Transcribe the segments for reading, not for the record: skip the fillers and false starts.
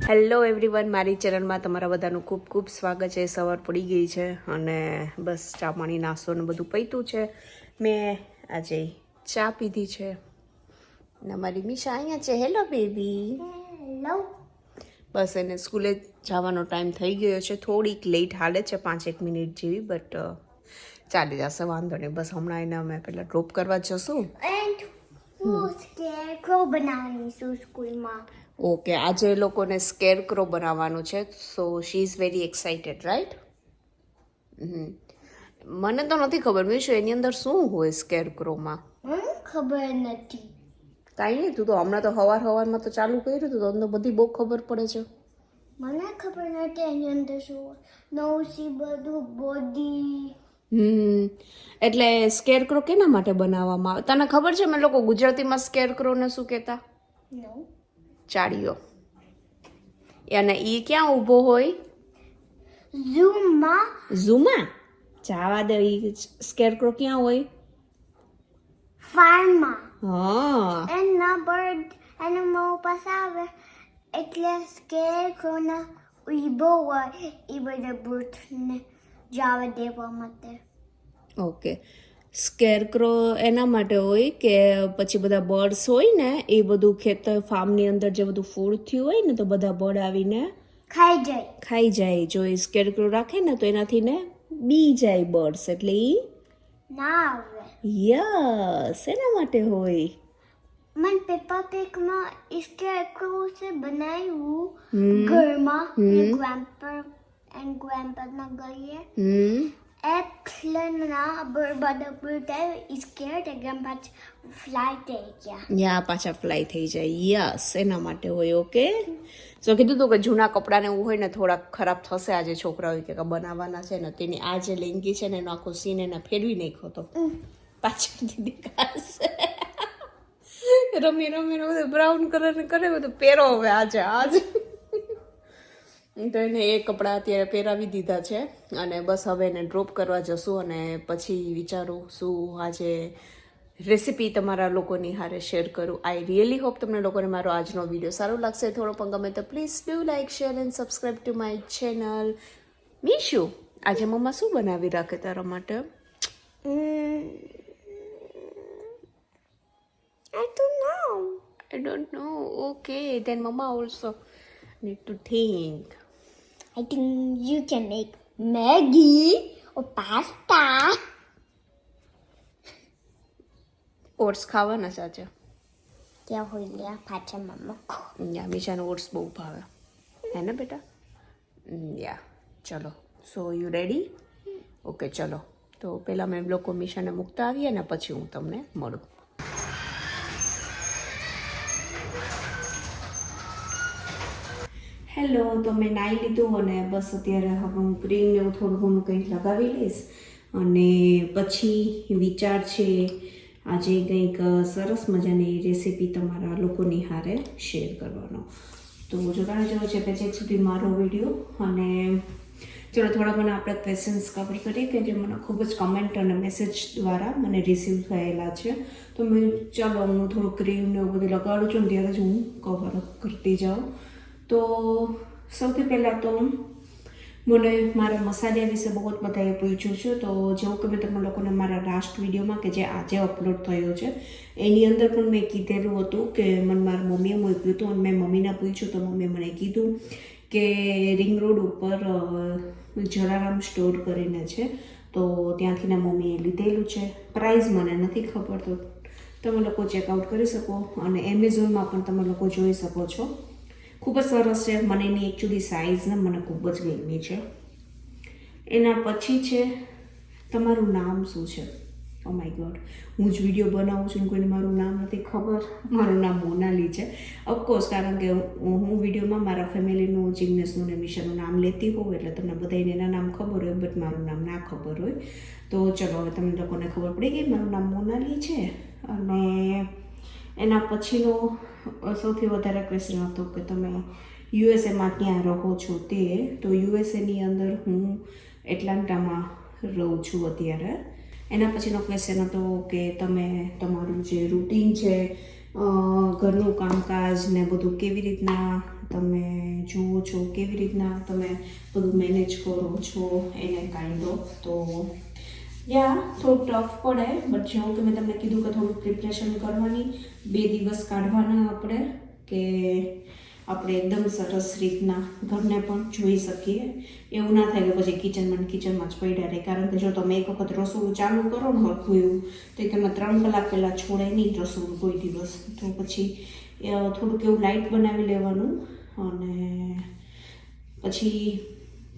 Hello everyone, મારી ચેનલમાં તમારા બધાનું ખૂબ ખૂબ સ્વાગત છે. સવાર પડી ગઈ છે અને બસ ચા પાણી નાસ્તો ને બધું પીતું છે. મેં આજે ચા પીધી છે અને મારી મીશા અહીંયા છે. Hello baby. હેલો. બસ એને સ્કૂલે જવાનો ટાઈમ થઈ ગયો છે. થોડીક લેટ હાલે છે, 5-1 મિનિટ જેવી, બટ ચાલી જશે, વાંધો નહીં. બસ હમણાં એને અમે પહેલાં ડ્રોપ કરવા જશું. એન્ડ હું સ્કેરક્રો બનાવવાની છું સ્કૂલમાં. ઓકે, આજે એ લોકોને સ્કેરક્રો બનાવવાનું છે. So she is very excited, right? મને તો નથી ખબર મીશુ એની અંદર શું હોય સ્કેરક્રોમાં. મને ખબર નથી. કાંઈ નહીં, તું તો હમણાં તો સવારમાં તો ચાલુ કર્યું હતું, તો તમને બધી બહુ ખબર પડે છે. મને ખબર નથી એની અંદર શું નવસી બધું બોડી. એટલે સ્કેરક્રો કેના માટે બનાવવામાં આવે તને ખબર છે? અમે લોકો ગુજરાતીમાં સ્કેરક્રોને શું કહેતા? નો. ચાળીઓ. અને એ ક્યાં ઊભો હોય? ઝૂમમાં. ઝૂમાં? જવા દે, એ સ્કેરક્રો ક્યાં હોય? ફાર્મમાં. હા. એના બર્ડ એના મોં પાસે આવે એટલે સ્કેરક્રોના ઊભો હોય એ બધા બુથને જવા દેવા માટે. ઓકે, સ્કેરક્રો એના માટે હોય કે પછી બધા બર્ડ્સ હોય ને એ બધું ખેતર ફાર્મની અંદર જે બધું ફૂડ થયું હોય ને તો બધા બર્ડ આવીને ખાઈ જાય. જો એ સ્કેરક્રો રાખે ને તો એનાથી ને બી જાય બર્ડ્સ, એટલે એ ના આવે. યસ, એના માટે હોય. મને પેપા પીકમાં સ્કેરક્રો છે બનાવ્યું ઘરમાં ગ્રેન્ડપરના ગઈએ એટલે ના બધા બધા સ્કેર્ડ એકદમ પાછા ફ્લાય થઈ ગયા. યા પાછા ફ્લાય થઈ જાય. યસ, એના માટે હોય. ઓકે, સો કીધું તું કે જૂના કપડાને એવું હોય ને થોડાક ખરાબ થશે. આજે છોકરાઓ કે બનાવવાના છે ને તેની આ જે લેંગી છે ને એનો આખો સીન એને ફેરવી નાખ્યો તો પાછળથી દેખાશે. રમી બધું બ્રાઉન કલર ને કરે બધું પહેરો હવે આજે તો એને એ કપડાં અત્યારે પહેરાવી દીધા છે અને બસ હવે એને ડ્રોપ કરવા જશું અને પછી વિચારું શું આજે રેસીપી તમારા લોકોની હારે શેર કરું. આઈ રિયલી હોપ તમને લોકોને મારો આજનો વિડીયો સારો લાગશે. થોડો પણ ગમે તો please do like, share and subscribe to my channel. Mishu, આજે મમ્મા શું બનાવી રાખે તારા માટે? I don't know. Okay, then Mama also need to think. I think you can make Maggie or pasta. Oats ખાવાના સાચે? क्या हो गया पाचा मम्मा को? યા મીશાને ઓટ્સ બહુ ભાવે હે ને બેટા? યા ચલો, સો યુ રેડી? ઓકે ચલો, તો પહેલાં મેં લોકો મીશાને મૂકતા આવીએ ને પછી હું તમને મળું. હેલો, તો મેં નાહી લીધું અને બસ અત્યારે હવે હું ક્રીમ ને એવું થોડું ઘણું કંઈક લગાવી લઈશ અને પછી વિચાર છે આજે કંઈક સરસ મજાની રેસીપી તમારા લોકોની હારે શેર કરવાનો. તો જોડાણ જેવો છે કે સુધી મારો વિડીયો અને ચલો થોડા ઘણા આપણે ક્વેશ્ચન્સ કવર કરીએ કે જે મને ખૂબ જ કમેન્ટ અને મેસેજ દ્વારા મને રિસીવ થયેલા છે. તો મેં ચાલો હું થોડું ક્રીમ ને એવું બધું લગાડું છું ને ત્યારે જ હું કવર કરતી જાઉં. તો સૌથી પહેલાં તો મને મારા મસાલા વિશે બહુ જ બધાએ પૂછ્યું છે. તો જેવું કે મેં તમને લોકોને મારા લાસ્ટ વિડીયોમાં કે જે આજે અપલોડ થયો છે એની અંદર પણ મેં કીધેલું હતું કે મને મારા મમ્મીએ મોકલ્યું હતું અને મેં મમ્મીને પૂછ્યું તો મમ્મીએ મને કીધું કે રિંગ રોડ ઉપર જલારામ સ્ટોર કરીને છે, તો ત્યાંથી ને મમ્મીએ લીધેલું છે. પ્રાઇસ મને નથી ખબર, તો તમે લોકો ચેકઆઉટ કરી શકો અને એમેઝોનમાં પણ તમે લોકો જોઈ શકો છો. ખૂબ જ સરસ છે. મને એની એકચ્યુઅલી સાઇઝને મને ખૂબ જ ગમી છે. એના પછી છે તમારું નામ શું છે? ઓ માય ગોડ, હું જ વિડીયો બનાવું છું ને કોઈને મારું નામ નથી ખબર. મારું નામ મોનાલી છે. ઓફકોર્સ, કારણ કે હું વિડીયોમાં મારા ફેમિલીનું, જિગ્નેશનું ને મીશાનું નામ લેતી હોઉં એટલે તમને બધાને એના નામ ખબર હોય, બટ મારું નામ ના ખબર હોય. તો ચલો હવે તમને લોકોને ખબર પડી ગઈ, મારું નામ મોનાલી છે. અને એના પછીનો સૌથી વધારે ક્વેશ્ચન હતો કે તમે યુએસએમાં ક્યાં રહો છો તે. તો યુએસએની અંદર હું એટલાન્ટામાં રહું છું અત્યારે. એના પછીનો ક્વેશ્ચન હતો કે તમે તમારું જે રૂટીન છે ઘરનું કામકાજ ને બધું કેવી રીતના તમે જુઓ છો, કેવી રીતના તમે બધું મેનેજ કરો છો એને કાઇન્ડ ઓફ. તો થોડુંક ટફ પડે, બટ જેવું કે મેં તમને કીધું કે થોડુંક પ્રિપરેશન કરવાની, 2 દિવસ કાઢવાના આપણે, કે આપણે એકદમ સરસ રીતના ઘરને પણ જોઈ શકીએ. એવું ના થાય કે પછી કિચનમાં જ પડ્યા રહે, કારણ કે જો તમે એક વખત રસોડું ચાલુ કરો ને હરખું એવું, તો તમે 3 કલાક પહેલાં છોડે નહીં રસોડું કોઈ દિવસ. તો પછી થોડુંક એવું લાઇટ બનાવી લેવાનું, અને પછી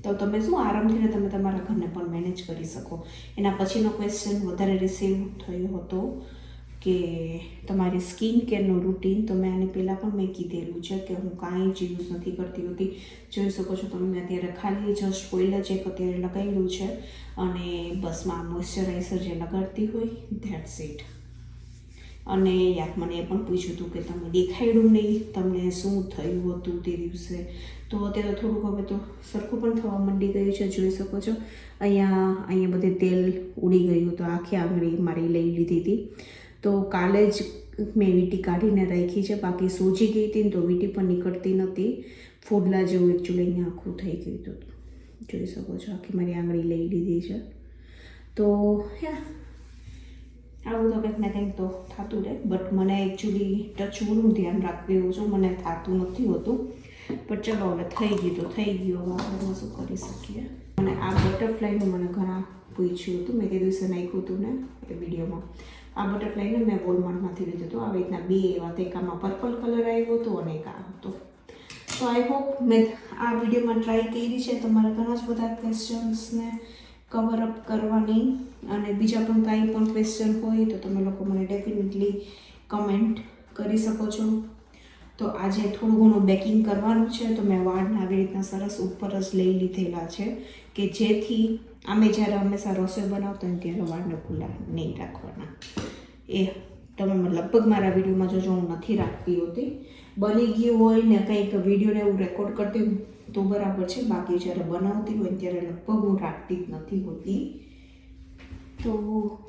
તો તમે શું આરામથી તમે તમારા ઘરને પણ મેનેજ કરી શકો. એના પછીનો ક્વેશ્ચન વધારે રિસીવ થયો હતો કે તમારી સ્કિન કેરનું રૂટીન. તો મેં આની પહેલાં પણ મેં કીધેલું છે કે હું કાંઈ જ યુઝ નથી કરતી હોતી. જોઈ શકો છો તમે, અત્યારે ખાલી જસ્ટ ઓઇલ જ એક અત્યારે લગાવેલું છે, અને બસમાં મોઇશ્ચરાઇઝર જે લગાડતી હોય ધેટ્સ ઇટ. અને મને એ પણ પૂછ્યું હતું કે તમે દેખાડ્યું નહીં, તમને શું થયું હતું તે દિવસે. તો અત્યારે થોડુંક હવે તો સરખું પણ થવા માંડી ગયું છે. જોઈ શકો છો અહીંયા બધે તેલ ઉડી ગયું, તો આખી આંગળી મારી લઈ લીધી હતી. તો કાલે જ મેં વીંટી કાઢીને રાખી છે, બાકી સૂજી ગઈ હતી ને તો વીંટી પણ નીકળતી નહોતી. ફોડલા જેવું એકચ્યુઅલી અહીંયા આખું થઈ ગયું હતું. જોઈ શકો છો આખી મારી આંગળી લઈ લીધી છે. તો આવું તો કંઈક ને કંઈક તો થતું રહે, બટ મને એકચ્યુઅલી ટચવુડનું ધ્યાન રાખવું એવું છે, મને થતું નથી હોતું. બટ ચલો હવે થઈ ગયું તો થઈ ગયું, આપણે શું કરી શકીએ. અને આ બટરફ્લાયનું મને ઘણા પૂછ્યું હતું, મેં તે દિવસે નાખ્યું હતું ને એ વિડીયોમાં. આ બટરફ્લાયને મેં વોલમાર્ટમાંથી લીધું હતું. આવી રીતના 2 એવા હતા, એક આમાં પર્પલ કલર આવ્યો હતો અને એક આ હતો. તો આઈ હોપ મેં આ વિડીયોમાં ટ્રાય કરી છે તમારા ઘણા જ બધા ક્વેશ્ચન્સને કવર અપ કરવાની. અને બીજા પણ કાંઈ પણ ક્વેશ્ચન હોય તો તમે લોકો મને ડેફિનેટલી કમેન્ટ કરી શકો છો. તો આજે થોડું ઘણું બેકિંગ કરવાનું છે, તો મેં વાળને આવી રીતના સરસ ઉપર જ લઈ લીધેલા છે, કે જેથી અમે જ્યારે હંમેશા રસોઈ બનાવતા હોય ત્યારે વાળને ખુલ્લા નહીં રાખવાના. એ તમે લગભગ મારા વિડીયોમાં જોજો, હું નથી રાખતી હોતી. બની ગયું હોય ને કંઈક વિડીયોને એવું રેકોર્ડ કરતી હોય તો બરાબર છે, બાકી જ્યારે બનાવતી હોય ત્યારે લગભગ હું રાખતી જ નથી હોતી. તો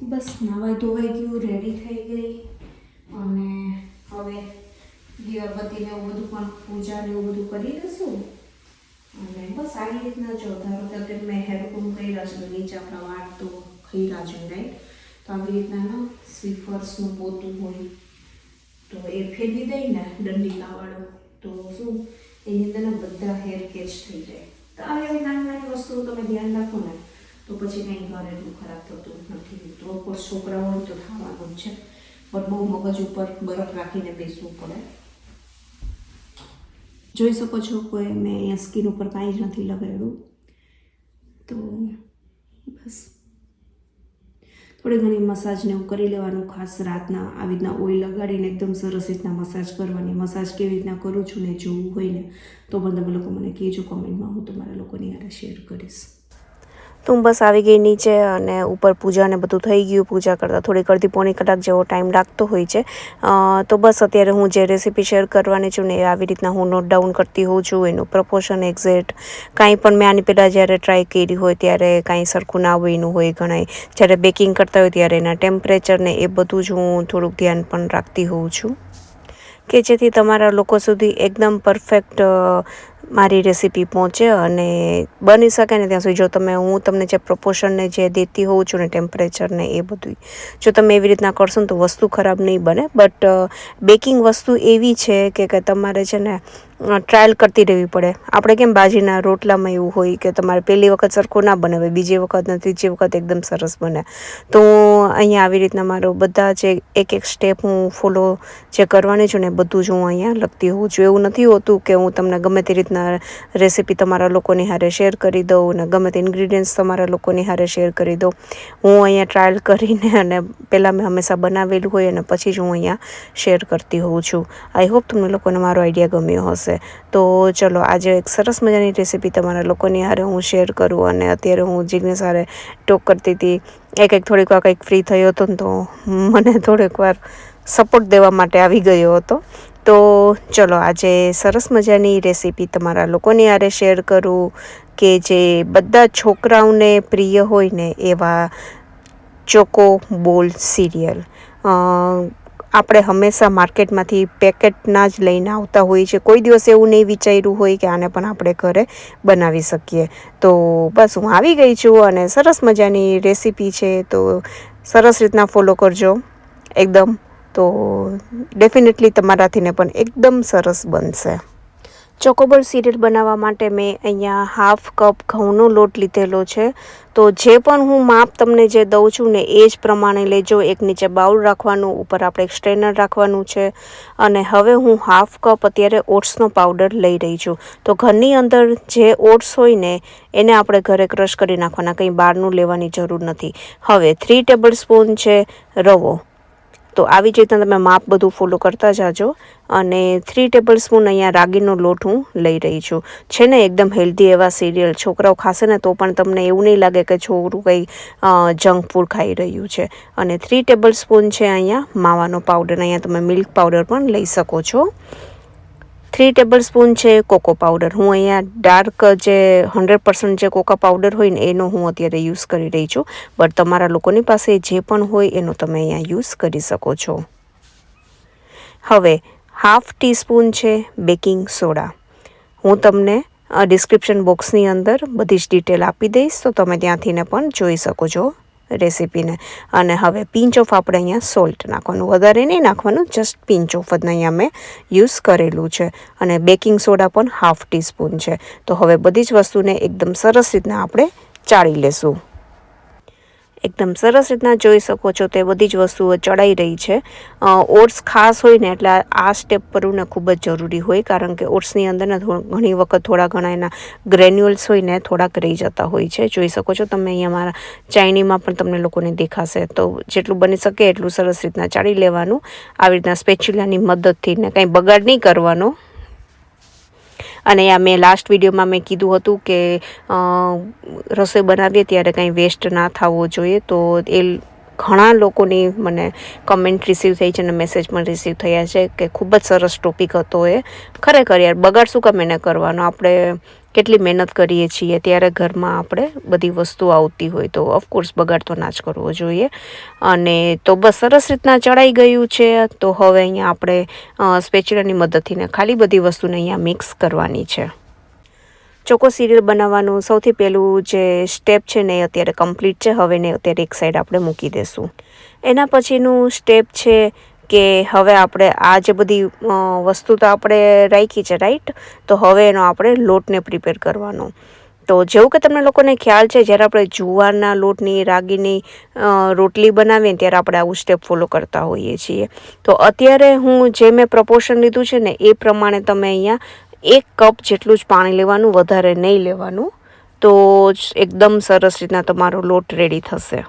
બસ નાવાઈ ધોવાઈ ગયું, રેડી થઈ ગઈ, અને હવે દીવાબત્તીને એવું બધું પણ પૂજાને એવું બધું કરી દઈશું. અને બસ આવી રીતના જો ધારો કે અત્યારે મેં હેરકુમ કર્યા છે, નીચે આપણા વાળ તો ખઈરા છે, રાઈટ. તો આવી રીતના સ્વીફર્સનું પોતું હોય તો એ ફેરવી દઈને દંડીકાવાળું, તો શું એની અંદરના બધા હેર કેચ થઈ જાય. તો આવી નાની વસ્તુઓ તમે ધ્યાન રાખો ને તો પછી કંઈ ઘર એટલું ખરાબ થતું નથી. તો ઓફકોર્સ છોકરાઓ હોય તો થવાનું જ છે, બટ બહુ મગજ ઉપર બરફ રાખીને બેસવું પડે. જોઈ શકો છો કોઈ મેં અહીંયા સ્કિન ઉપર કાંઈ જ નથી લગાવ્યું. તો બસ થોડી ઘણી મસાજને એવું કરી લેવાનું. ખાસ રાતના આવી રીતના ઓઇલ લગાડીને એકદમ સરસ રીતના મસાજ કરવાની. મસાજ કેવી રીતના કરું છું ને જોવું હોય ને તો પણ તમે લોકો મને કહેજો કમેન્ટમાં, હું તમારા લોકોની હારે શેર કરીશ. તો હું બસ આવી ગઈ નીચે, અને ઉપર પૂજાને બધું થઈ ગયું. પૂજા કરતાં થોડીક અડધી પોણી કલાક જેવો ટાઈમ લાગતો હોય છે. તો બસ અત્યારે હું જે રેસીપી શેર કરવાની છું ને એ આવી રીતના હું નોટ ડાઉન કરતી હોઉં છું. એનું પ્રપોર્શન એક્ઝેક્ટ કાંઈ પણ મેં આની પહેલાં જ્યારે ટ્રાય કરી હોય ત્યારે કાંઈ સરખું ના બન્યું હોય, ઘણાય જ્યારે બેકિંગ કરતા હોય ત્યારે એના ટેમ્પરેચરને એ બધું જ હું થોડુંક ધ્યાન પણ રાખતી હોઉં છું, કે જેથી તમારા લોકો સુધી એકદમ પરફેક્ટ મારી રેસીપી પહોંચે. અને બની શકે ને ત્યાં સુધી જો હું તમને જે પ્રપોર્શનને જે દેતી હોઉં છું ને ટેમ્પરેચરને એ બધું, જો તમે એવી રીતના કરશો ને તો વસ્તુ ખરાબ નહીં બને. બટ બેકિંગ વસ્તુ એવી છે કે તમારે છે ને ટ્રાયલ કરતી રહેવી પડે. આપણે કેમ બાજીના રોટલામાં એવું હોય કે તમારે પહેલી વખત સરખું ના બને, બીજી વખત ને ત્રીજી વખત એકદમ સરસ બને. તો અહીંયા આવી રીતના મારો બધા જે એક સ્ટેપ હું ફોલો જે કરવાની છું ને બધું જ હું અહીંયા લખતી હોઉં છું. એવું નથી હોતું કે હું તમને ગમે તે રીતના રેસીપી તમારા લોકોની હારે શેર કરી દઉં ને ગમે તે ઇન્ગ્રીડિયન્ટ્સ તમારા લોકોની હારે શેર કરી દઉં. હું અહીંયા ટ્રાયલ કરીને અને પહેલાં મેં હંમેશા બનાવેલું હોય અને પછી જ હું અહીંયા શેર કરતી હોઉં છું. આઈ હોપ તમને લોકોને મારો આઈડિયા ગમ્યો હશે. તો ચલો આજે એક સરસ મજાની રેસીપી તમારા લોકોની હારે હું શેર કરું. અને અત્યારે હું જિજ્ઞેસ હારે ટોક કરતી હતી, થોડીક વાર કંઈક ફ્રી થયો હતો ને તો મને થોડીક વાર સપોર્ટ દેવા માટે આવી ગયો હતો. તો ચલો આજે સરસ મજાની રેસીપી તમારા લોકોની હારે શેર કરું, કે જે બધા છોકરાઓને પ્રિય હોય ને એવા ચોકો બોલ સિરિયલ. આપણે હંમેશા માર્કેટમાંથી પેકેટના જ લઈને આવતા હોઈએ છીએ. કોઈ દિવસ એવું નહીં વિચાર્યું હોય કે આને પણ આપણે ઘરે બનાવી શકીએ. તો બસ હું આવી ગઈ છું અને સરસ મજાની રેસીપી છે, તો સરસ રીતના ફોલો કરજો એકદમ. તો ડેફિનેટલી તમારાથીને પણ એકદમ સરસ બનશે. ચોકોબર સિરિયલ બનાવવા માટે મેં અહીંયા 1/2 કપ ઘઉંનો લોટ લીધેલો છે. તો જે પણ હું માપ તમને જે દઉં છું ને એ જ પ્રમાણે લેજો. એક નીચે બાઉલ રાખવાનું, ઉપર આપણે એક સ્ટ્રેનર રાખવાનું છે. અને હવે હું 1/2 કપ અત્યારે ઓટ્સનો પાવડર લઈ રહી છું. તો ઘરની અંદર જે ઓટ્સ હોય ને એને આપણે ઘરે ક્રશ કરી નાખવાના, કંઈ બહારનું લેવાની જરૂર નથી. હવે 3 ટેબલ સ્પૂન છે રવો. તો આવી જ રીતના તમે માપ બધું ફોલો કરતા જાજો. અને 3 ટેબલ સ્પૂન અહીંયા રાગીનો લોટ હું લઈ રહી છું. છે ને એકદમ હેલ્ધી એવા સિરિયલ, છોકરાઓ ખાશે ને તો પણ તમને એવું નહીં લાગે કે છોકરું કંઈ જંક ફૂડ ખાઈ રહ્યું છે. અને 3 ટેબલ સ્પૂન છે અહીંયા માવાનો પાવડર. અહીંયા તમે મિલ્ક પાવડર પણ લઈ શકો છો. 3 ટેબલ સ્પૂન છે કોકો પાવડર. હું અહીંયા ડાર્ક જે 100% જે કોકા પાવડર હોય ને એનો હું અત્યારે યુઝ કરી રહી છું. બટ તમારા લોકોની પાસે જે પણ હોય એનો તમે અહીંયા યુઝ કરી શકો છો. હવે 1/2 ટીસ્પૂન છે બેકિંગ સોડા. હું તમને ડિસ્ક્રિપ્શન બોક્સની અંદર બધી જ ડિટેલ આપી દઈશ, તો તમે ત્યાંથીને પણ જોઈ શકો છો રેસીપીને. અને હવે પિંચ ઓફ આપણે અહીંયા સોલ્ટ નાખવાનું, વધારે નહીં નાખવાનું, જસ્ટ પિંચ ઓફ જ અહીંયા મેં યુઝ કરેલું છે. અને બેકિંગ સોડા પણ 1/2 ટીસ્પૂન છે. તો હવે બધી જ વસ્તુને એકદમ સરસ રીતના આપણે ચાળી લેશું. એકદમ સરસ રીતના જોઈ શકો છો તે બધી જ વસ્તુઓ ચડાઈ રહી છે. ઓટ્સ ખાસ હોય ને એટલે આ સ્ટેપ કરવું ને ખૂબ જ જરૂરી હોય, કારણ કે ઓટ્સની અંદર ને ઘણી વખત થોડા ઘણા એના ગ્રેન્યુલ્સ હોય ને થોડાક રહી જતા હોય છે. જોઈ શકો છો તમે અહીંયા મારા ચાઇનીમાં પણ તમને લોકોને દેખાશે. તો જેટલું બની શકે એટલું સરસ રીતના ચાળી લેવાનું, આવી રીતના સ્પેચ્યુલાની મદદથી. ને કંઈ બગાડ નહીં કરવાનો. અને આ મેં લાસ્ટ વિડીયોમાં મેં કીધું હતું કે રસોઈ બનાવીએ ત્યારે કંઈ વેસ્ટ ના થવો જોઈએ. તો એ ઘણા લોકોની મને કમેન્ટ રિસીવ થઈ છે અને મેસેજ પણ રિસીવ થયા છે કે ખૂબ જ સરસ ટોપિક હતો એ. ખરેખર યાર, બગાડ શું કામ એને કરવાનો? આપણે કેટલી મહેનત કરીએ છીએ, ત્યારે ઘરમાં આપણે બધી વસ્તુ આવતી હોય, તો ઓફકોર્સ બગાડ તો ના જ કરવો જોઈએ. અને તો બસ સરસ રીતના ચડાઈ ગયું છે. તો હવે અહીંયા આપણે સ્પેચ્યુલાની મદદથી ખાલી બધી વસ્તુને અહીંયા મિક્સ કરવાની છે. ચોકો સિરિયલ બનાવવાનું સૌથી પહેલું જે સ્ટેપ છે ને એ અત્યારે કમ્પ્લીટ છે. હવે ને અત્યારે એક સાઈડ આપણે મૂકી દઈશું. એના પછીનું સ્ટેપ છે કે હવે આપણે આ જે બધી વસ્તુ તો આપણે રાખી છે, રાઈટ? તો હવે એનો આપણે લોટને પ્રિપેર કરવાનો. તો જેવું કે તમને લોકોને ખ્યાલ છે, જ્યારે આપણે જુવારના લોટની, રાગીની રોટલી બનાવીએ ત્યારે આપણે આવું સ્ટેપ ફોલો કરતા હોઈએ છીએ. તો અત્યારે હું જે મેં પ્રપોર્શન લીધું છે ને એ પ્રમાણે તમે અહીંયા 1 કપ જેટલું જ પાણી લેવાનું, વધારે નહીં લેવાનું. તો એકદમ સરસ રીતના તમારો લોટ રેડી થશે.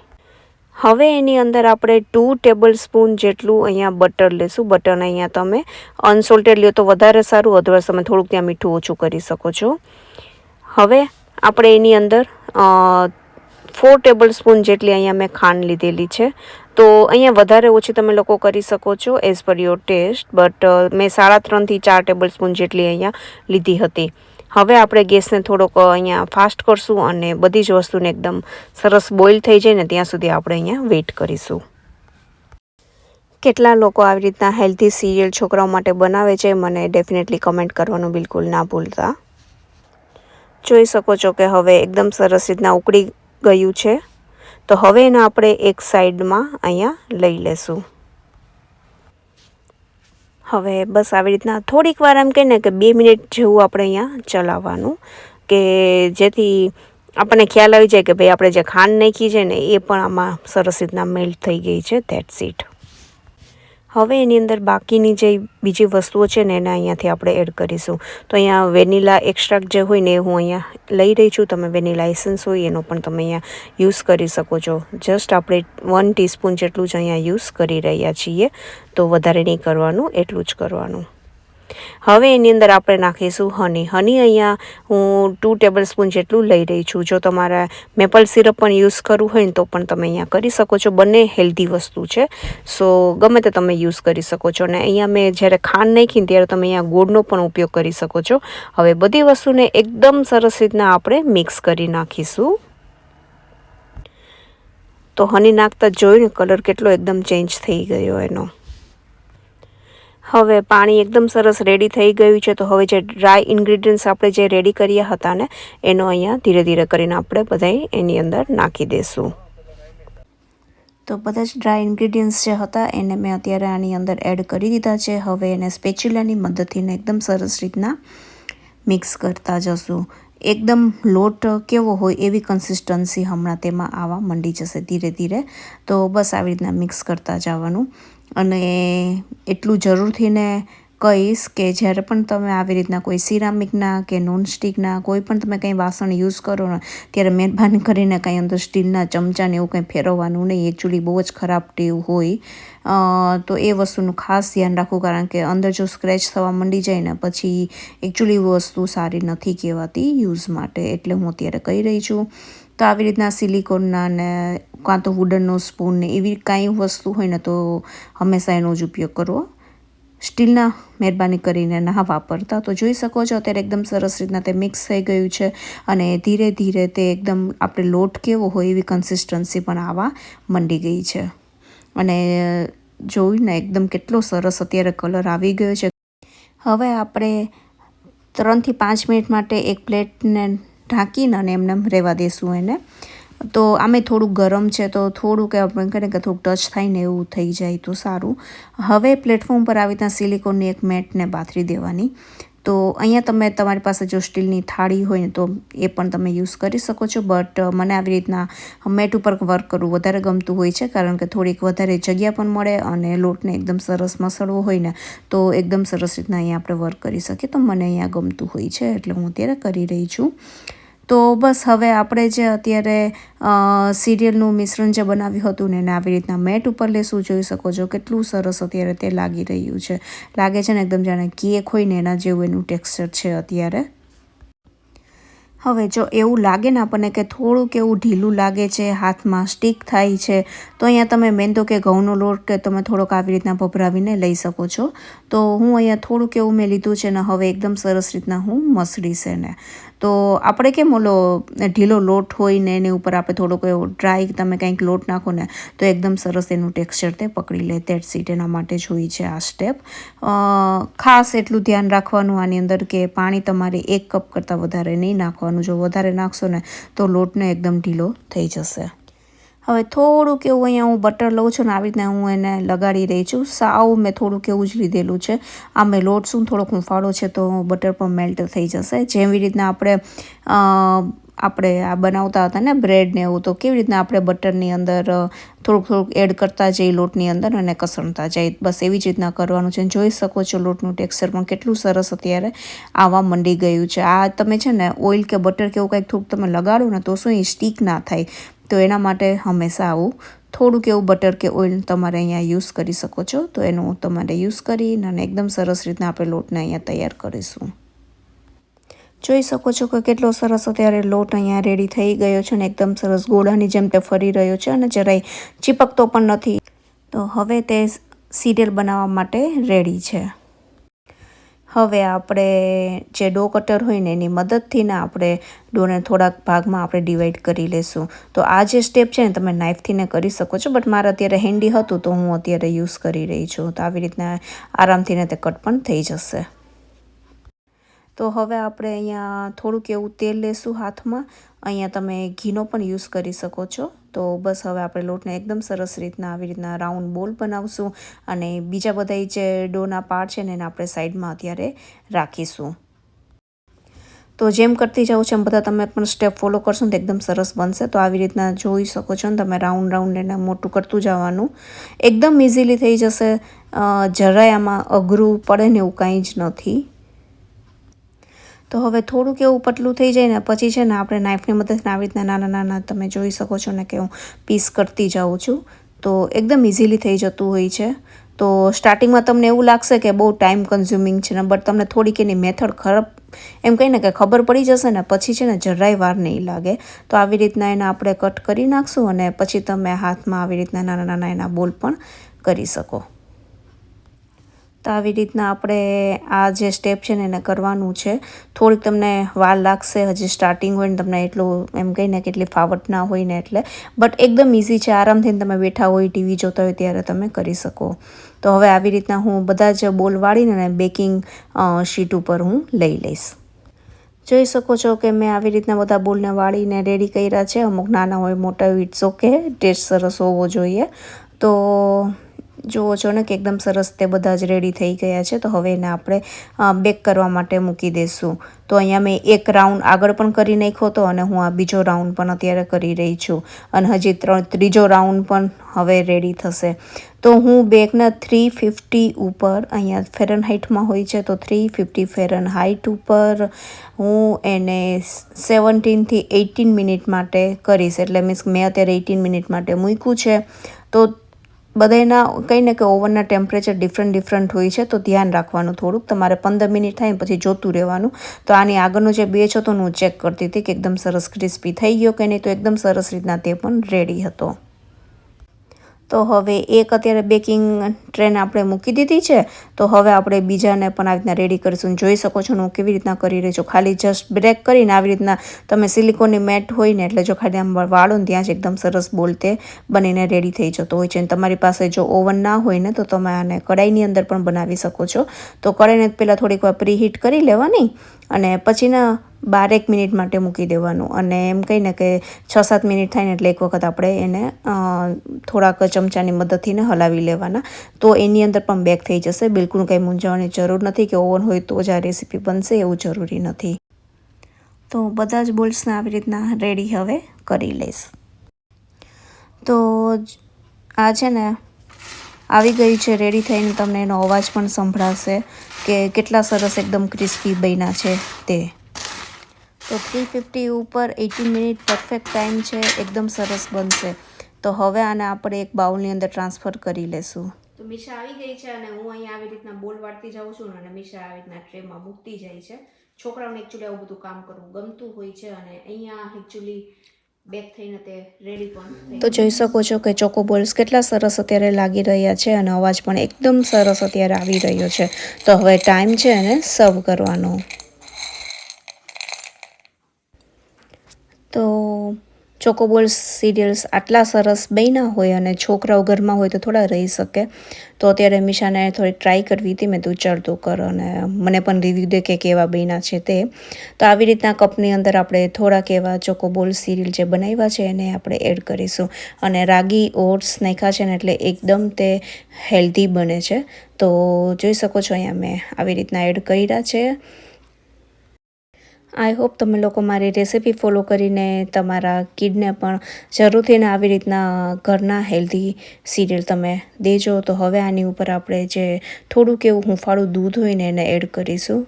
હવે એની અંદર આપણે 2 ટેબલ સ્પૂન જેટલું અહીંયા બટર લેશું. બટરને અહીંયા તમે અનસોલ્ટેડ લ્યો તો વધારે સારું, અધરવાઇઝ તમે થોડુંક ત્યાં મીઠું ઓછું કરી શકો છો. હવે આપણે એની અંદર 4 ટેબલ સ્પૂન જેટલી અહીંયા મેં ખાંડ લીધેલી છે. તો અહીંયા વધારે ઓછી તમે લોકો કરી શકો છો as per your test. But મેં 3.5 થી 4 ટેબલ સ્પૂન જેટલી અહીંયા લીધી હતી. હવે આપણે ગેસને થોડોક અહીંયા ફાસ્ટ કરશું અને બધી જ વસ્તુને એકદમ સરસ બોઇલ થઈ જાય ને ત્યાં સુધી આપણે અહીંયા વેઇટ કરીશું. કેટલા લોકો આવી રીતના હેલ્ધી સિરિયલ છોકરાઓ માટે બનાવે છે, મને ડેફિનેટલી કમેન્ટ કરવાનું બિલકુલ ના ભૂલતા. જોઈ શકો છો કે હવે એકદમ સરસ રીતના ઉકળી ગયું છે. તો હવે એને આપણે એક સાઈડમાં અહીંયા લઈ લેશું. હવે બસ આવી રીતના થોડીક વાર એમ કહીને કે 2 મિનિટ જેવું આપણે અહીંયા ચલાવવાનું, કે જેથી આપણને ખ્યાલ આવી જાય કે ભાઈ આપણે જે ખાંડ નાખી છે ને એ પણ આમાં સરસ રીતના મેલ્ટ થઈ ગઈ છે. That's it. હવે એની અંદર બાકીની જે બીજી વસ્તુઓ છે ને એને અહીંયાથી આપણે એડ કરીશું. તો અહીંયા વેનીલા એક્સ્ટ્રાક્ટ જે હોય ને એ હું અહીંયા લઈ રહી છું. તમે વેનીલા એસન્સ હોય એનો પણ તમે અહીંયા યુઝ કરી શકો છો. જસ્ટ આપણે 1 ટીસ્પૂન જેટલું જ અહીંયા યુઝ કરી રહ્યા છીએ. તો વધારે નહીં કરવાનું, એટલું જ કરવાનું. હવે એની અંદર આપણે નાખીશું હની. હની અહીંયા હું 2 ટેબલ સ્પૂન જેટલું લઈ રહી છું. જો તમારે મેપલ સિરપ પણ યુઝ કરવું હોય ને તો પણ તમે અહીંયા કરી શકો છો. બંને હેલ્ધી વસ્તુ છે, સો ગમે તે તમે યુઝ કરી શકો છો. અને અહીંયા મેં જ્યારે ખાંડ નાખીને ત્યારે તમે અહીંયા ગોળનો પણ ઉપયોગ કરી શકો છો. હવે બધી વસ્તુને એકદમ સરસ રીતના આપણે મિક્સ કરી નાખીશું. તો હની નાખતા જોઈને કલર કેટલો એકદમ ચેન્જ થઈ ગયો એનો. હવે પાણી એકદમ સરસ રેડી થઈ ગયું છે. તો હવે જે ડ્રાય ઇન્ગ્રીડિયન્ટ્સ આપણે જે રેડી કર્યા હતા ને એનો અહીંયા ધીરે ધીરે કરીને આપણે બધાય એની અંદર નાખી દઈશું. તો બધા જ ડ્રાય ઇન્ગ્રીડિયન્ટ્સ જે હતા એને મેં અત્યારે આની અંદર એડ કરી દીધા છે. હવે એને સ્પેચ્યુલાની મદદથી એકદમ સરસ રીતના મિક્સ કરતા જશું. એકદમ લોટ કેવો હોય એવી કન્સિસ્ટન્સી હમણાં તેમાં આવવા માંડી જશે ધીરે ધીરે. તો બસ આવી રીતના મિક્સ કરતા જવાનું. અને એટલું જરૂરથી ને કહીશ કે જ્યારે પણ તમે આવી રીતના કોઈ સિરામિકના કે નોનસ્ટિકના કોઈ પણ તમે કંઈ વાસણ યુઝ કરો ને ત્યારે મહેરબાની કરીને કંઈ અંદર સ્ટીલના ચમચાને એવું કંઈ ફેરવવાનું નહીં. એકચ્યુઅલી બહુ જ ખરાબ ટેવ હોય. તો એ વસ્તુનું ખાસ ધ્યાન રાખવું, કારણ કે અંદર જો સ્ક્રેચ થવા માંડી જાય ને પછી એકચ્યુઅલી વસ્તુ સારી નથી કહેવાતી યુઝ માટે. એટલે હું અત્યારે કહી રહી છું. તો આવી રીતના સિલિકોનના ને કાં તો વુડનનો સ્પૂન ને એવી કાંઈ વસ્તુ હોય ને તો હંમેશા એનો જ ઉપયોગ કરવો. સ્ટીલના મહેરબાની કરીને ના વાપરતા. તો જોઈ શકો છો અત્યારે એકદમ સરસ રીતના તે મિક્સ થઈ ગયું છે અને ધીરે ધીરે તે એકદમ આપણે લોટ કેવો હોય એવી કન્સિસ્ટન્સી પણ આવવા માંડી ગઈ છે. અને જોઈને એકદમ કેટલો સરસ અત્યારે કલર આવી ગયો છે. હવે આપણે 3 થી 5 મિનિટ માટે એક પ્લેટને ઢાંકીને અને એમને રહેવા દઈશું એને. તો આમે થોડું ગરમ છે તો થોડું કે આપણે કહે કે થોડુંક ટચ થાય ને એવું થઈ જાય તો સારું. હવે પ્લેટફોર્મ પર આવી રીતના સિલિકોનની એક મેટને પાથરી દેવાની. તો અહીંયા તમે તમારી પાસે જો સ્ટીલની થાળી હોય ને તો એ પણ તમે યુઝ કરી શકો છો. બટ મને આવી રીતના મેટ ઉપર વર્ક કરવું વધારે ગમતું હોય છે, કારણ કે થોડીક વધારે જગ્યા પણ મળે અને લોટને એકદમ સરસ મસળવો હોય ને તો એકદમ સરસ રીતના અહીંયા આપણે વર્ક કરી શકીએ. તો મને અહીંયા ગમતું હોય છે એટલે હું અત્યારે કરી રહી છું. તો બસ હવે આપણે જે અત્યારે સિરિયલનું મિશ્રણ જે બનાવ્યું હતું ને એને આવી રીતના મેટ ઉપર લેશું. જોઈ શકો છો કેટલું સરસ અત્યારે તે લાગી રહ્યું છે. લાગે છે ને એકદમ જાણે કેક હોય ને એના જેવું એનું ટેક્સચર છે અત્યારે. હવે જો એવું લાગે ને આપણને કે થોડુંક એવું ઢીલું લાગે છે, હાથમાં સ્ટીક થાય છે, તો અહીંયા તમે મેંદો કે ઘઉંનો લોટ કે તમે થોડોક આવી રીતના ભભરાવીને લઈ શકો છો. તો હું અહીંયા થોડુંક એવું મેં લીધું છે ને હવે એકદમ સરસ રીતના હું મસળીશ એને. તો આપણે કેમ ઓલો ઢીલો લોટ હોય ને એની ઉપર આપણે થોડોક એવો ડ્રાય તમે કંઈક લોટ નાખો ને તો એકદમ સરસ એનું ટેક્સચર તે પકડી લે. That's it. એના માટે જોઈ છે આ સ્ટેપ. ખાસ એટલું ધ્યાન રાખવાનું આની અંદર કે પાણી તમારે 1 કપ કરતાં વધારે નહીં નાખવાનું. જો વધારે નાખશો ને તો લોટને એકદમ ઢીલો થઈ જશે. હવે થોડુંક એવું અહીંયા હું બટર લઉં છું ને આવી રીતના હું એને લગાડી રહી છું. સાવ મેં થોડુંક એવું જ લીધેલું છે. આ મેં લોટ શું થોડોક હુંફાળો છે તો બટર પણ મેલ્ટ થઈ જશે. જેવી રીતના આપણે આ બનાવતા હતા ને બ્રેડ ને એવું, તો કેવી રીતના આપણે બટરની અંદર થોડુંક એડ કરતા જઈએ લોટની અંદર અને કસરતા જાય, બસ એવી જ રીતના કરવાનું છે. જોઈ શકો છો લોટનું ટેક્સચર પણ કેટલું સરસ અત્યારે આવવા માંડી ગયું છે. આ તમે છે ને ઓઇલ કે બટર કે એવું કંઈક થોડુંક તમે લગાડો ને તો શું એ સ્ટીક ના થાય. તો એના માટે હંમેશા આવું થોડુંક એવું બટર કે ઓઇલ તમારે અહીંયા યુઝ કરી શકો છો. તો એનું તમારે યુઝ કરીને અને એકદમ સરસ રીતના આપણે લોટને અહીંયા તૈયાર કરીશું. જોઈ શકો છો કે કેટલો સરસ અત્યારે લોટ અહીંયા રેડી થઈ ગયો છે ને એકદમ સરસ ગોળાની જેમ તે ફરી રહ્યો છે અને જરાય ચીપકતો પણ નથી. તો હવે તે સિરિયલ બનાવવા માટે રેડી છે. હવે આપણે જે ડો કટર હોય ને એની મદદથી ને આપણે ડોને થોડાક ભાગમાં આપણે ડિવાઈડ કરી લેશું. તો આ જે સ્ટેપ છે ને તમે નાઇફથી ને કરી શકો છો, બટ મારે અત્યારે હેન્ડી હતું તો હું અત્યારે યુઝ કરી રહી છું. તો આવી રીતના આરામથી ને તે કટ પણ થઈ જશે. તો હવે આપણે અહીંયા થોડુંક એવું તેલ લેશું હાથમાં. અહીંયા તમે ઘીનો પણ યુઝ કરી શકો છો. તો બસ હવે આપણે લોટને એકદમ સરસ રીતના આવી રીતના રાઉન્ડ બોલ બનાવશું અને બીજા બધા જે ડોના પાર્ટ છે ને એને આપણે સાઈડમાં અત્યારે રાખીશું. તો જેમ કરતી જાઉં છું એમ બધા તમે પણ સ્ટેપ ફોલો કરશો ને તો એકદમ સરસ બનશે. તો આવી રીતના જોઈ શકો છો ને તમે રાઉન્ડ એને મોટું કરતું જવાનું. એકદમ ઇઝીલી થઈ જશે. જરાય આમાં અઘરું પડે ને એવું કાંઈ જ નથી. તો હવે થોડુંક એવું પતલું થઈ જાય ને પછી છે ને આપણે નાઇફની મદદથી આવી રીતના નાના નાના તમે જોઈ શકો છો ને કે હું પીસ કરતી જાઉં છું. તો એકદમ ઇઝીલી થઈ જતું હોય છે. તો સ્ટાર્ટિંગમાં તમને એવું લાગશે કે બહુ ટાઈમ કન્ઝ્યુમિંગ છે ને, બટ તમને થોડીક એની મેથડ ખરાબ એમ કહીને કે ખબર પડી જશે ને પછી છે ને જરાય વાર નહીં લાગે. તો આવી રીતના એને આપણે કટ કરી નાખશું અને પછી તમે હાથમાં આવી રીતના નાના નાના એના બોલ પણ કરી શકો. તો આવી રીતના આપણે આ જે સ્ટેપ છે ને એને કરવાનું છે. થોડીક તમને વાર લાગશે, હજી સ્ટાર્ટિંગ હોય ને તમને એટલું એમ કહીને કે એટલી ફાવટ ના હોય ને એટલે, બટ એકદમ ઇઝી છે. આરામથી તમે બેઠા હોય, ટીવી જોતા હોય ત્યારે તમે કરી શકો. તો હવે આવી રીતના હું બધા જ બોલ વાળીને બેકિંગ શીટ ઉપર હું લઈ લઈશ. જોઈ શકો છો કે મેં આવી રીતના બધા બોલને વાળીને રેડી કર્યા છે. અમુક નાના હોય, મોટા હોય, ઇટ્સ ઓકે, ટેસ્ટ સરસ હોવો જોઈએ. તો જુઓ છો ને કે એકદમ સરસ તે બધા જ રેડી થઈ ગયા છે. તો હવે એને આપણે બેક કરવા માટે મૂકી દઈશું. તો અહીંયા મેં એક રાઉન્ડ આગળ પણ કરી નાખ્યો હતો અને હું આ બીજો રાઉન્ડ પણ અત્યારે કરી રહી છું. અને હજી ત્રીજો રાઉન્ડ પણ હવે રેડી થશે. તો હું બેકના 350 ઉપર, અહીંયા ફેરનહાઇટમાં હોય છે તો 350 ફેરનહાઇટ ઉપર હું એને 17 થી 18 મિનિટ માટે કરીશ. એટલે મીન્સ મેં અત્યારે 18 મિનિટ માટે મૂક્યું છે. તો બધાના કંઈ ને કે ઓવનના ટેમ્પરેચર ડિફરન્ટ હોય છે, તો ધ્યાન રાખવાનું થોડુંક. તમારે 15 મિનિટ થાય ને પછી જોતું રહેવાનું. તો આની આગળનો જે બેચ હતો ને હું ચેક કરતી હતી કે એકદમ સરસ ક્રિસ્પી થઈ ગયો કે નહીં. તો એકદમ સરસ રીતના તે પણ રેડી હતો. તો હવે એક અત્યારે બેકિંગ ટ્રેને આપણે મૂકી દીધી છે. તો હવે આપણે બીજાને પણ આવી રીતના રેડી કરીશું. જોઈ શકો છો હું કેવી રીતના કરી રહી છું. ખાલી જસ્ટ બ્રેક કરીને આવી રીતના તમે સિલિકોનની મેટ હોય ને એટલે જો ખાલી આમ વાળો ને ત્યાં જ એકદમ સરસ બોલ તે બનીને રેડી થઈ જતો હોય છે. તમારી પાસે જો ઓવન ના હોય ને તો તમે આને કડાઈની અંદર પણ બનાવી શકો છો. તો કડાઈને પહેલાં થોડીક વાર પ્રીહીટ કરી લેવાની અને પછીના 12 મિનિટ માટે મૂકી દેવાનું. અને એમ કહીને કે 6-7 મિનિટ થાય ને એટલે એક વખત આપણે એને થોડાક ચમચાની મદદથી હલાવી લેવાના. તો એની અંદર પણ બેક થઈ જશે. બિલકુલ કંઈ મૂંઝાવાની જરૂર નથી કે ઓવન હોય તો જ આ રેસીપી બનશે, એવું જરૂરી નથી. તો બધા જ બોલ્સને આવી રીતના રેડી હવે કરી લઈશ. તો આ છે ને આવી ગઈ છે રેડી થઈને. તમને એનો અવાજ પણ સંભળાશે કે કેટલા સરસ એકદમ ક્રિસ્પી બન્યા છે તે. તો 350 ઉપર 18 મિનિટ પરફેક્ટ ટાઈમ છે. એકદમ સરસ બનશે. તો હવે આને આપણે એક બાઉલની અંદર ટ્રાન્સફર કરી લેશું. તો મીશા આવી ગઈ છે અને હું અહીંયા આવી રીતના બોલ વાળતી જાઉં છું અને મીશા આવી રીતના ટ્રેમાં મૂકતી જાય છે. છોકરાઓને એકચ્યુઅલી આવું બધું કામ કરવું ગમતું હોય છે અને અહીંયા એકચ્યુઅલી બેક થઈને તે રેડી પણ. તો જોઈ શકો છો કે ચોકો બોલ્સ કેટલા સરસ અત્યારે લાગી રહ્યા છે અને અવાજ પણ એકદમ સરસ અત્યારે આવી રહ્યો છે. તો હવે ટાઈમ છે એને સર્વ કરવાનો. તો ચોકોબોલ્સ સિરિયલ્સ આટલા સરસ બન્યા હોય અને છોકરાઓ ઘરમાં હોય તો થોડા રહી શકે. તો અત્યારે મીશાને થોડીક ટ્રાય કરવી હતી. મેં તું ચાલ તું કર અને મને પણ રિવ્યૂ દે કે કેવા બન્યા છે તે. તો આવી રીતના કપની અંદર આપણે થોડાક એવા ચોકોબોલ સિરિયલ જે બનાવ્યા છે એને આપણે એડ કરીશું. અને રાગી ઓટ્સ નાખ્યા છે ને એટલે એકદમ તે હેલ્ધી બને છે. તો જોઈ શકો છો અહીંયા મેં આવી રીતના એડ કર્યા છે. આઈ હોપ તમે લોકો મારી રેસીપી ફોલો કરીને તમારા કિડને પણ જરૂરથી ને આવી રીતના ઘરના હેલ્ધી સિરિયલ તમે દેજો. તો હવે આની ઉપર આપણે જે થોડુંક એવું હુંફાળું દૂધ હોય ને એને એડ કરીશું.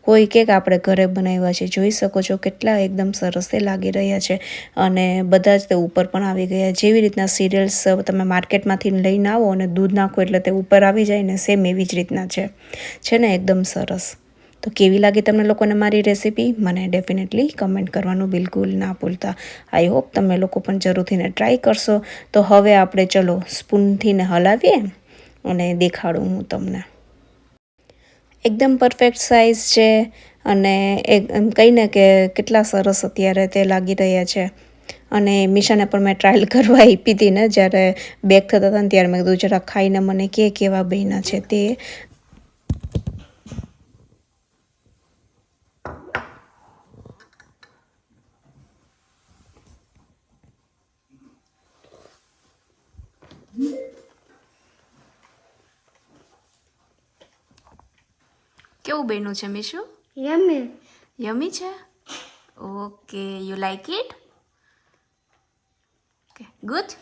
કોઈ કેક આપણે ઘરે બનાવ્યા છે. જોઈ શકો છો કેટલા એકદમ સરસ તે લાગી રહ્યા છે અને બધા જ તે ઉપર પણ આવી ગયા. જેવી રીતના સિરિયલ્સ તમે માર્કેટમાંથી લઈને આવો અને દૂધ નાખો એટલે તે ઉપર આવી જાય ને, સેમ એવી જ રીતના છે ને એકદમ સરસ. તો કેવી લાગી તમને લોકોને મારી રેસીપી? મને ડેફિનેટલી કમેન્ટ કરવાનું બિલકુલ ના ભૂલતા. આઈ હોપ તમે લોકો પણ જરૂરથી ને ટ્રાય કરશો. તો હવે આપણે ચલો સ્પૂનથી ને હલાવીએ અને દેખાડું હું તમને. એકદમ પરફેક્ટ સાઇઝ છે અને એમ કહીને કે કેટલા સરસ અત્યારે તે લાગી રહ્યા છે. અને મીશાને પણ મેં ટ્રાયલ કરવા આપી હતી ને જ્યારે બેક થતા હતા ને ત્યારે મેં કીધું જરા ખાઈને મને કે કેવા બન્યા છે તે. કેવું બન્યું છે મીશુ? Yummy. યમી છે? Okay, you like it? Okay, good.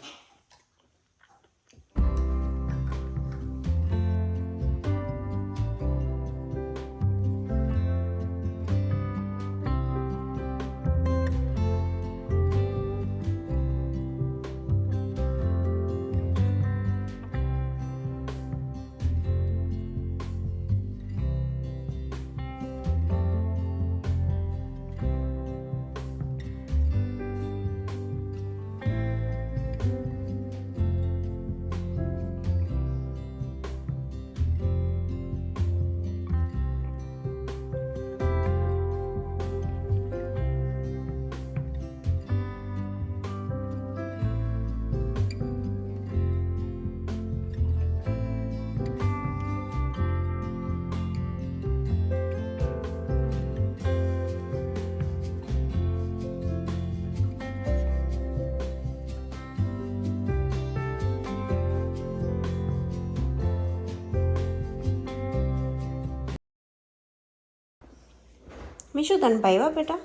Mishu તને ભાઈવા બેટા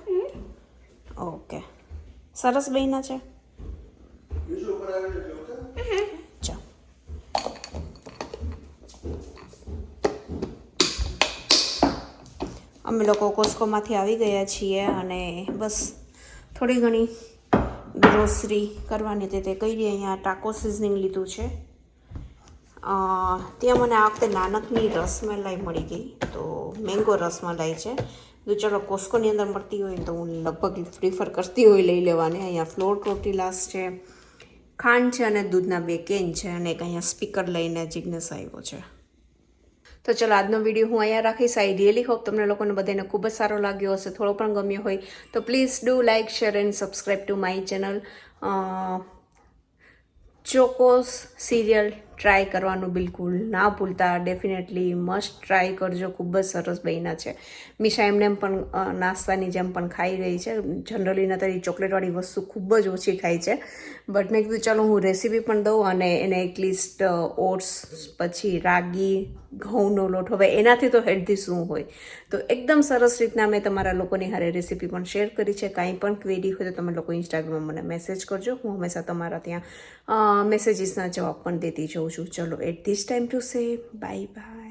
ઓકે સરસ બન્યા છે ચાલ અમે લોકો કોસ્કોમાંથી આવી ગયા છીએ અને બસ થોડી ઘણી ગ્રોસરી કરવાની હતી તે કરી અહીંયા ટાકો સિઝનિંગ લીધું છે ત્યાં મને આ વખતે નાનકની રસમલાઈ મળી ગઈ તો મેંગો રસમલાઈ છે તો ચલો કોસ્કોની અંદર મળતી હોય તો હું લગભગ પ્રિફર કરતી હોય લઈ લેવાની અહીંયા ફ્લોર ટોર્ટિલાસ છે ખાંડ છે અને દૂધના 2 કેન છે અને એક અહીંયા સ્પીકર લઈને જિજ્ઞેસ આવ્યો છે તો ચલો આજનો વિડીયો હું અહીંયા રાખીશ આઈ રિયલી હોપ તમને લોકોને બધાને ખૂબ જ સારો લાગ્યો હશે થોડો પણ ગમ્યો હોય તો please do like share and subscribe to my channel Chocos cereal try કરવાનું બિલકુલ ના ભૂલતા ડેફિનેટલી મસ્ટ ટ્રાય કરજો ખૂબ જ સરસ બન્યા છે મીશા એમને પણ નાસ્તાની જેમ પણ ખાઈ રહી છે જનરલી નતર ચોકલેટવાળી વસ્તુ ખૂબ જ ઓછી ખાય છે બટ મેં કીધું ચાલો હું રેસીપી પણ દઉં અને એને એટલીસ્ટ ઓટ્સ પછી રાગી ઘઉંનો લોટ હવે એનાથી તો હેલ્ધી શું હોય તો એકદમ સરસ રીતના મેં તમારા લોકોની હારે રેસીપી પણ શેર કરી છે કાંઈ પણ ક્વેરી હોય તો તમે લોકો ઇન્સ્ટાગ્રામમાં મને મેસેજ કરજો હું હંમેશા તમારા ત્યાં મેસેજીસના જવાબ પણ દેતી જાઉં છું ચલો at this time to say bye by